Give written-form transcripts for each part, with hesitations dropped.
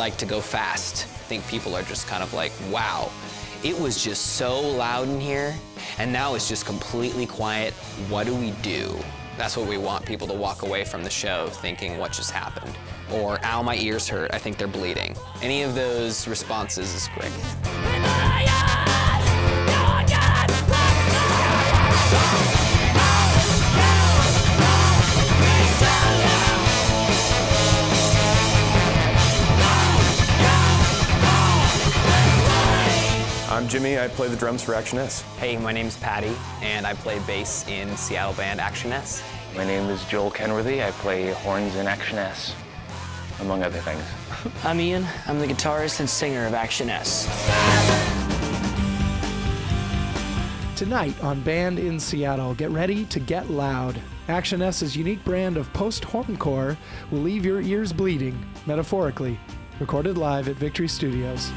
like to go fast. I think people are just kind of like, wow. It was just so loud in here, and now it's just completely quiet. What do we do? That's what we want people to walk away from the show thinking, what just happened? Or, ow, my ears hurt, I think they're bleeding. Any of those responses is great. I'm Jimmy, I play the drums for Actionesse. Hey, my name's Patty, and I play bass in Seattle band Actionesse. My name is Joel Kenworthy. I play horns in Actionesse, among other things. I'm Ian. I'm the guitarist and singer of Actionesse. Tonight on Band in Seattle, get ready to get loud. Actionesse's unique brand of post-horncore will leave your ears bleeding, metaphorically. Recorded live at Victory Studios.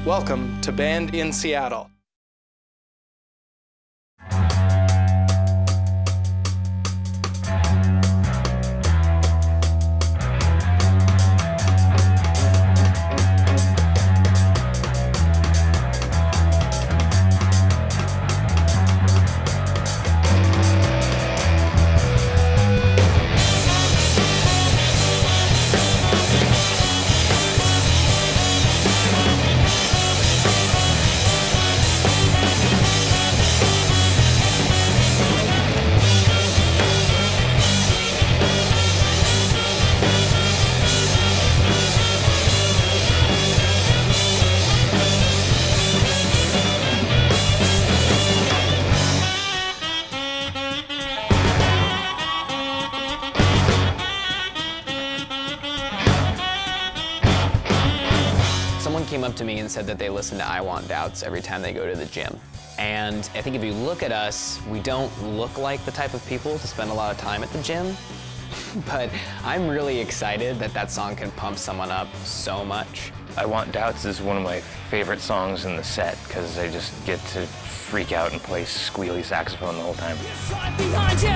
Welcome to Band in Seattle. Someone came up to me and said that they listen to I Want Doubts every time they go to the gym. And I think if you look at us, we don't look like the type of people to spend a lot of time at the gym. But I'm really excited that that song can pump someone up so much. I Want Doubts is one of my favorite songs in the set because I just get to freak out and play squealy saxophone the whole time. Right behind you,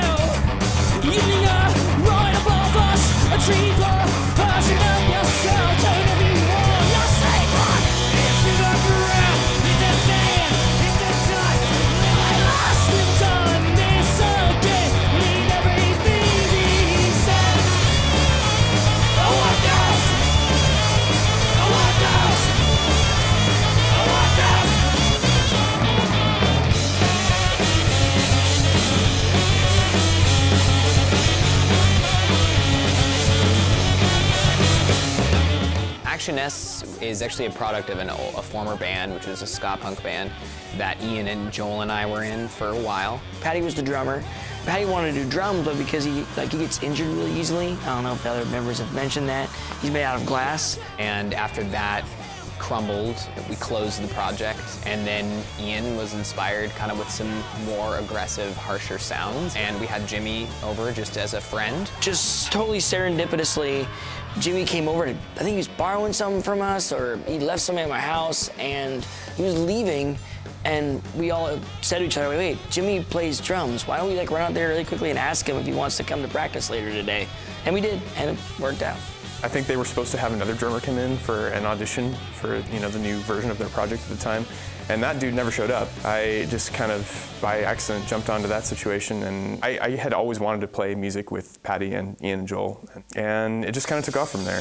right above us, a tree blow, pushing up yourself, turn everyone, you're safe on. If you look around, it's the same, it's the time, I lost the time, it's okay, need everything he said. I want those, I want those, I want those. Actionesse is actually a product of a former band, which was a ska punk band that Ian and Joel and I were in for a while. Patty was the drummer. Patty wanted to do drums, but because he gets injured really easily, I don't know if the other members have mentioned that, he's made out of glass. And after that crumbled, we closed the project, and then Ian was inspired kind of with some more aggressive, harsher sounds, and we had Jimmy over just as a friend. Just totally serendipitously, Jimmy came over to, I think he was borrowing something from us, or he left something at my house, and he was leaving, and we all said to each other, wait, Jimmy plays drums. Why don't we run out there really quickly and ask him if he wants to come to practice later today? And we did, and it worked out. I think they were supposed to have another drummer come in for an audition for the new version of their project at the time, and that dude never showed up. I just kind of by accident jumped onto that situation, and I had always wanted to play music with Patty and Ian and Joel, and it just kind of took off from there.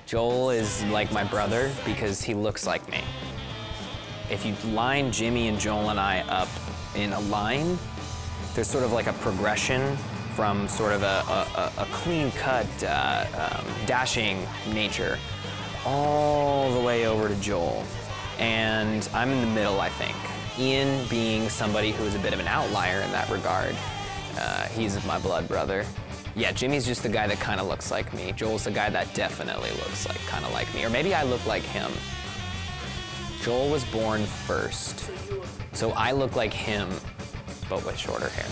Joel is like my brother because he looks like me. If you line Jimmy and Joel and I up in a line, there's sort of like a progression from sort of a clean-cut, dashing nature all the way over to Joel. And I'm in the middle, I think. Ian being somebody who is a bit of an outlier in that regard. He's my blood brother. Yeah, Jimmy's just the guy that kind of looks like me. Joel's the guy that definitely looks like kind of like me. Or maybe I look like him. Joel was born first. So I look like him, but with shorter hair.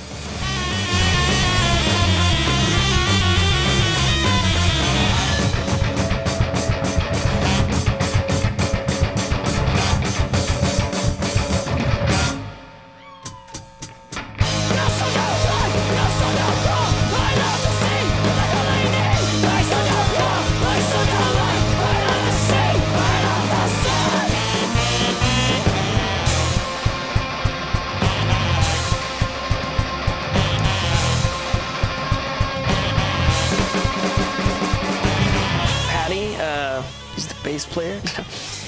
He's the bass player.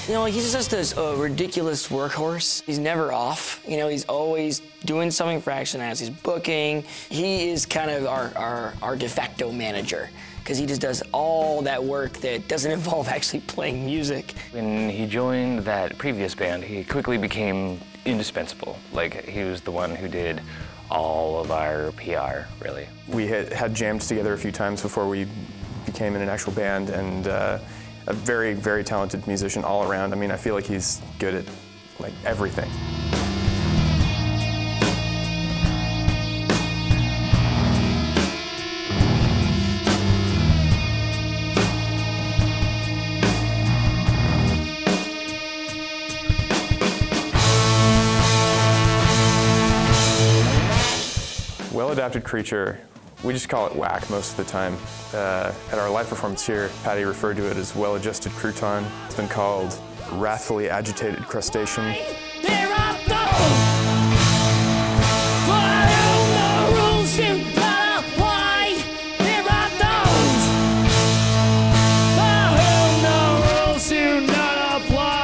You know, he's just this ridiculous workhorse. He's never off. You know, he's always doing something for Actionesse. He's booking. He is kind of our de facto manager, because he just does all that work that doesn't involve actually playing music. When he joined that previous band, he quickly became indispensable. Like, he was the one who did all of our PR, really. We had jammed together a few times before we became in an actual band, and a very, very talented musician all around. I mean, I feel like he's good at, like, everything. Well-adapted creature. We just call it whack most of the time. At our live performance here, Patty referred to it as well-adjusted crouton. It's been called wrathfully agitated crustacean. There are those following the rules you gotta apply. There are those following the rules you gotta apply.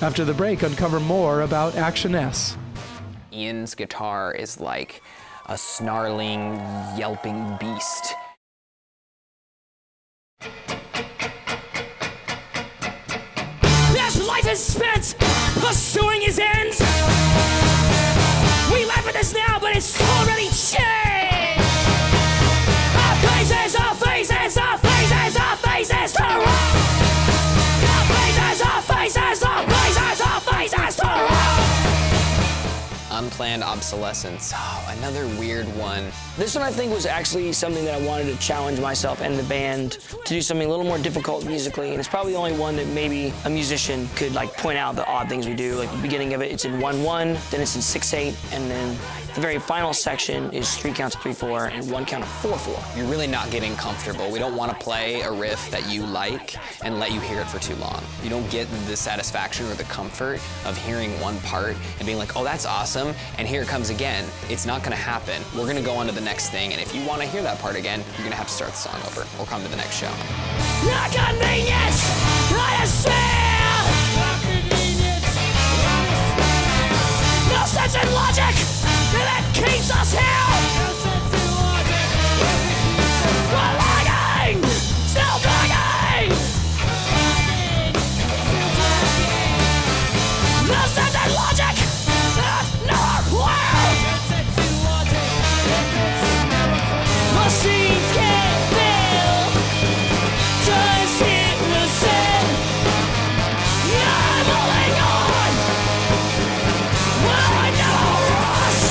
After the break, uncover more about Actionesse. Ian's guitar is like a snarling, yelping beast. His life is spent pursuing his ends. We laugh at this now, but it's already changed. Our faces, our faces, our faces, our faces to rock. Our faces, our faces, our faces, our faces to rock. Unplanned Obsolescence. Oh, another weird one. This one I think was actually something that I wanted to challenge myself and the band to do something a little more difficult musically, and it's probably the only one that maybe a musician could like point out the odd things we do. Like the beginning of it, it's in 1/1, then it's in 6/8, and then the very final section is 3 counts of 3/4 and 1 count of 4/4. You're really not getting comfortable. We don't want to play a riff that you like and let you hear it for too long. You don't get the satisfaction or the comfort of hearing one part and being like, oh, that's awesome, and here it comes again. It's not going to happen. We're going to go on to the next thing, and if you want to hear that part again, you're going to have to start the song over or come to the next show. Not convenience, I swear. Not convenience, no sense in logic that keeps us here. No sense in logic. We're lagging, still dragging. No sense in logic, nowhere. No sense in logic. Machines can't fail. Just hit the sand. I'm holding on. Well, I never rush.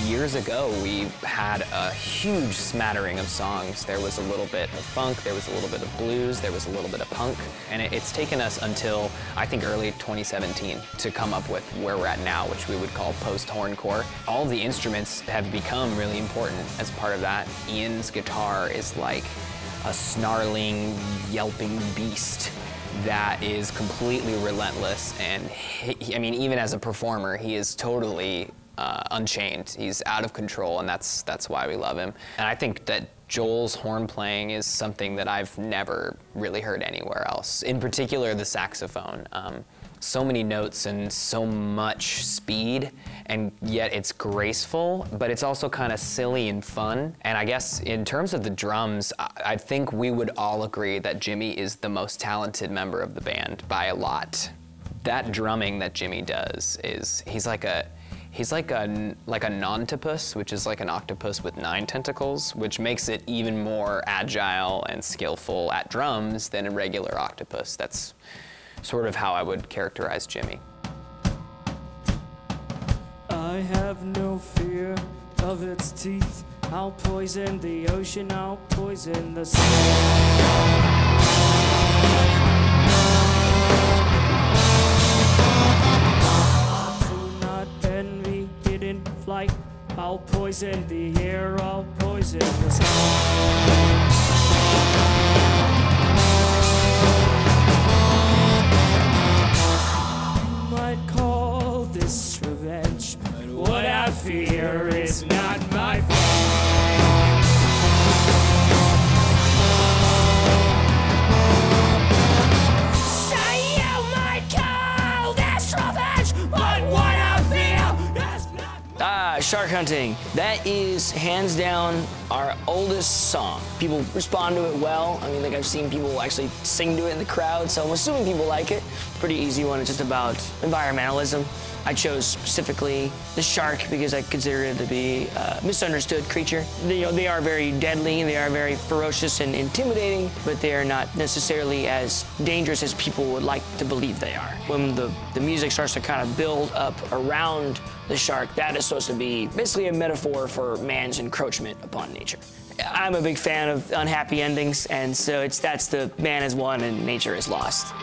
Years ago, we we had a huge smattering of songs. There was a little bit of funk, there was a little bit of blues, there was a little bit of punk, and it's taken us until, I think, early 2017 to come up with where we're at now, which we would call post-horncore. All the instruments have become really important as part of that. Ian's guitar is like a snarling, yelping beast that is completely relentless, and I mean, even as a performer, he is totally unchained. He's out of control, and that's why we love him. And I think that Joel's horn playing is something that I've never really heard anywhere else. In particular, the saxophone. So many notes and so much speed, and yet it's graceful, but it's also kind of silly and fun. And I guess in terms of the drums, I think we would all agree that Jimmy is the most talented member of the band by a lot. That drumming that Jimmy does is, he's like a nontopus, which is like an octopus with 9 tentacles, which makes it even more agile and skillful at drums than a regular octopus. That's sort of how I would characterize Jimmy. I have no fear of its teeth. I'll poison the ocean, I'll poison the sea. Do not envy hidden flight. I'll poison the air, I'll poison the sky. Might call this revenge, but what I fear is not my fault. Say you might call this revenge, but what I fear is not Shark hunting. That is hands down our oldest song. People respond to it well. I mean, like, I've seen people actually sing to it in the crowd, so I'm assuming people like it. Pretty easy one. It's just about environmentalism. I chose specifically the shark because I consider it to be a misunderstood creature. They are very deadly, they are very ferocious and intimidating, but they are not necessarily as dangerous as people would like to believe they are. When the music starts to kind of build up around the shark, that is supposed to be basically a metaphor for man's encroachment upon nature. I'm a big fan of unhappy endings, and so that's the man is won and nature is lost.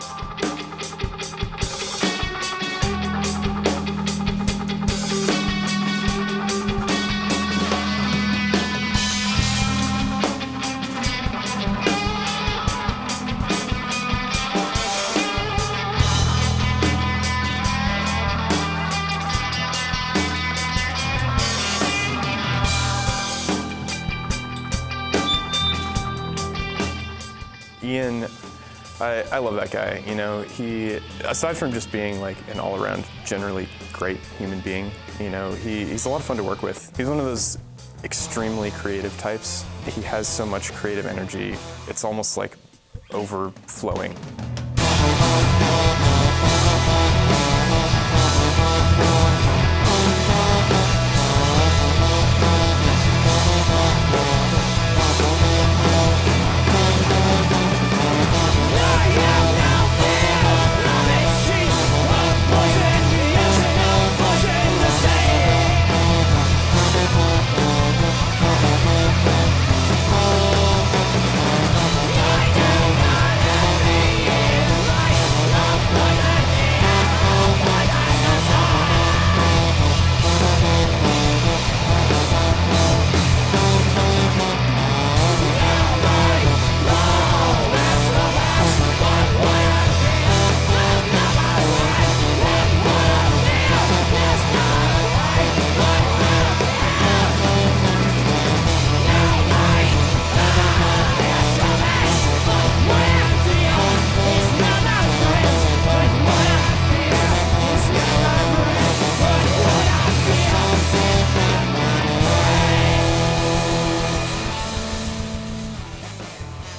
Ian, I love that guy. You know, he, aside from just being like an all-around generally great human being, you know, he's a lot of fun to work with. He's one of those extremely creative types. He has so much creative energy, it's almost like overflowing.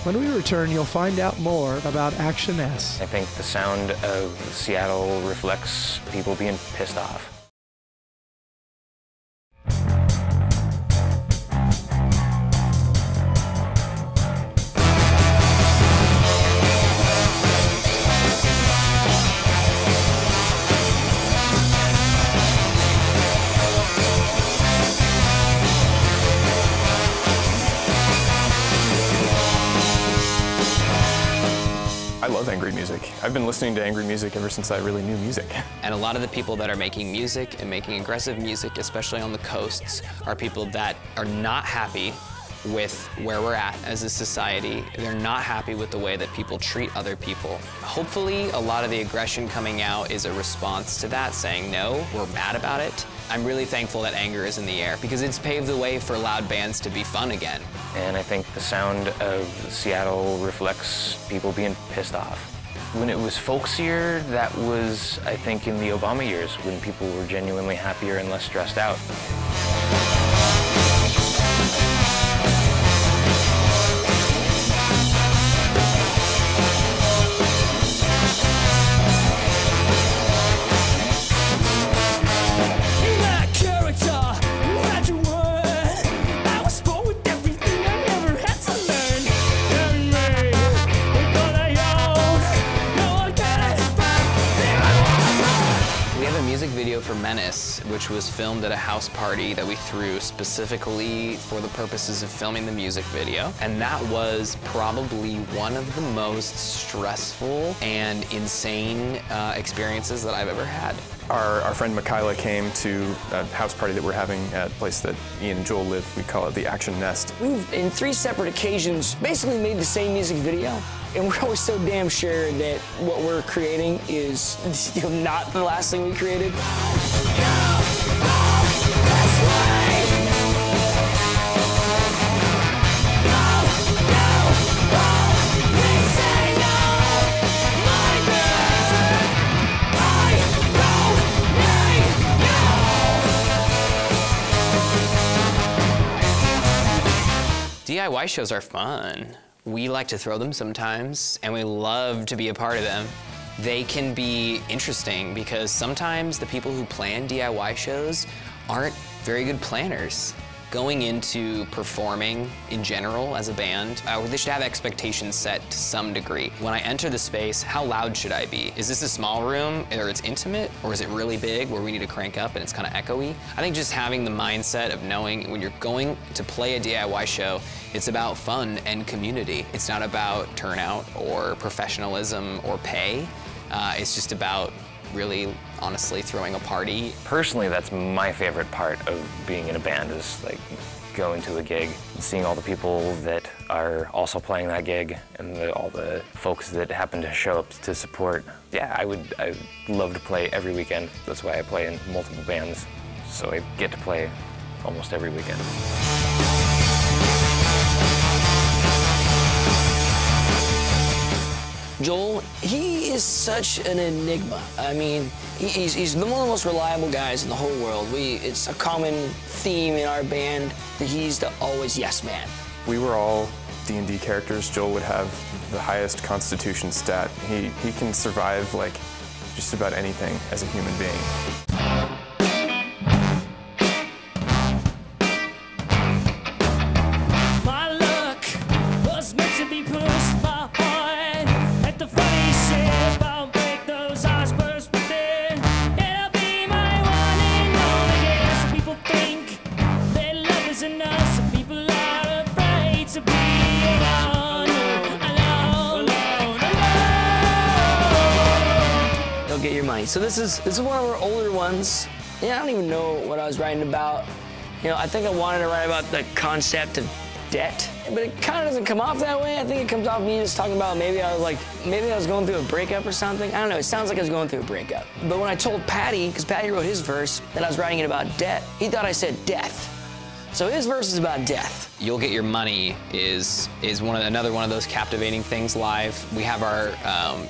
When we return, you'll find out more about Actionesse. I think the sound of Seattle reflects people being pissed off. love angry music. I've been listening to angry music ever since I really knew music. And a lot of the people that are making music and making aggressive music, especially on the coasts, are people that are not happy with where we're at as a society. They're not happy with the way that people treat other people. Hopefully, a lot of the aggression coming out is a response to that, saying, no, we're mad about it. I'm really thankful that anger is in the air because it's paved the way for loud bands to be fun again. And I think the sound of Seattle reflects people being pissed off. When it was folksier, that was, I think, in the Obama years, when people were genuinely happier and less stressed out. Video for MENACE, which was filmed at a house party that we threw specifically for the purposes of filming the music video. And that was probably one of the most stressful and insane experiences that I've ever had. Our friend Michaela came to a house party that we're having at a place that Ian and Joel live. We call it the Actionesse. We've, in 3 separate occasions, basically made the same music video. And we're always so damn sure that what we're creating is not the last thing we created. DIY shows are fun. We like to throw them sometimes, and we love to be a part of them. They can be interesting because sometimes the people who plan DIY shows aren't very good planners. Going into performing in general as a band, they should have expectations set to some degree. When I enter the space, how loud should I be? Is this a small room or it's intimate, or is it really big where we need to crank up and it's kind of echoey? I think just having the mindset of knowing when you're going to play a DIY show, it's about fun and community. It's not about turnout or professionalism or pay. It's just about really, honestly, throwing a party. Personally, that's my favorite part of being in a band, is like going to a gig and seeing all the people that are also playing that gig and all the folks that happen to show up to support. Yeah, I'd love to play every weekend. That's why I play in multiple bands, so I get to play almost every weekend. Joel, he is such an enigma. I mean, he's one of the most reliable guys in the whole world. It's a common theme in our band that he's the always yes man. We were all D&D characters. Joel would have the highest constitution stat. He can survive like just about anything as a human being. My luck was meant to be pushed by heart at the funny shit about break those icebergs within. It'll be my one and only guess. Some people think that love is enough. Some people are afraid to be alone, alone, alone, alone. Don't get your money. So this is one of our older ones. Yeah, I don't even know what I was writing about. You know, I think I wanted to write about the concept of debt, but it kind of doesn't come off that way. I think it comes off me just talking about maybe I was going through a breakup or something. I don't know, it sounds like I was going through a breakup. But when I told Patty, because Patty wrote his verse, that I was writing it about debt, he thought I said death. So his verse is about death. You'll Get Your Money is another one of those captivating things live. We have our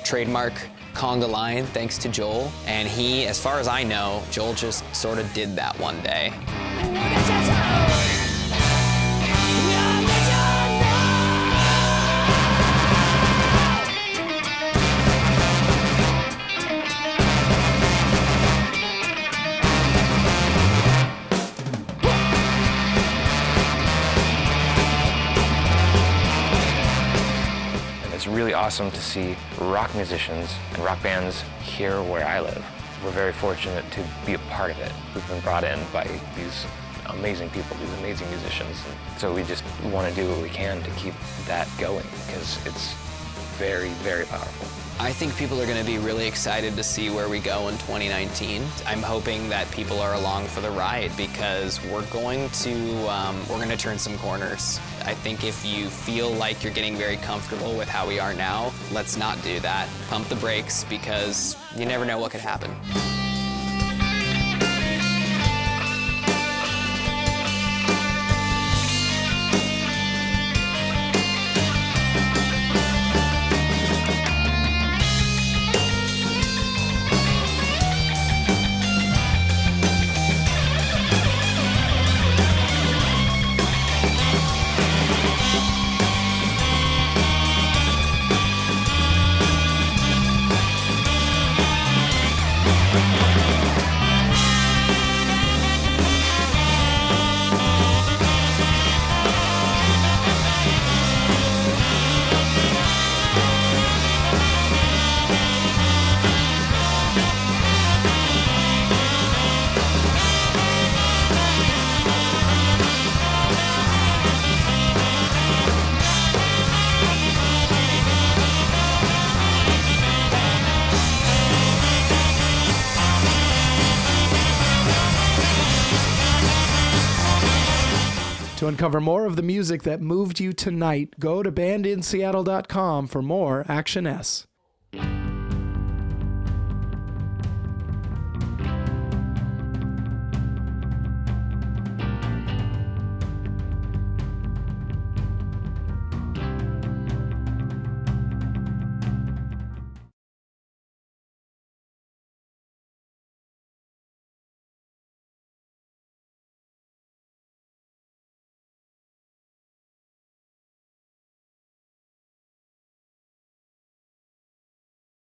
trademark conga line, thanks to Joel. And he, as far as I know, Joel just sort of did that one day. It's really awesome to see rock musicians and rock bands here where I live. We're very fortunate to be a part of it. We've been brought in by these amazing people, these amazing musicians. And so we just want to do what we can to keep that going because it's very, very powerful. I think people are going to be really excited to see where we go in 2019. I'm hoping that people are along for the ride because we're going to turn some corners. I think if you feel like you're getting very comfortable with how we are now, let's not do that. Pump the brakes because you never know what could happen. To uncover more of the music that moved you tonight, go to bandinseattle.com for more Actionesse.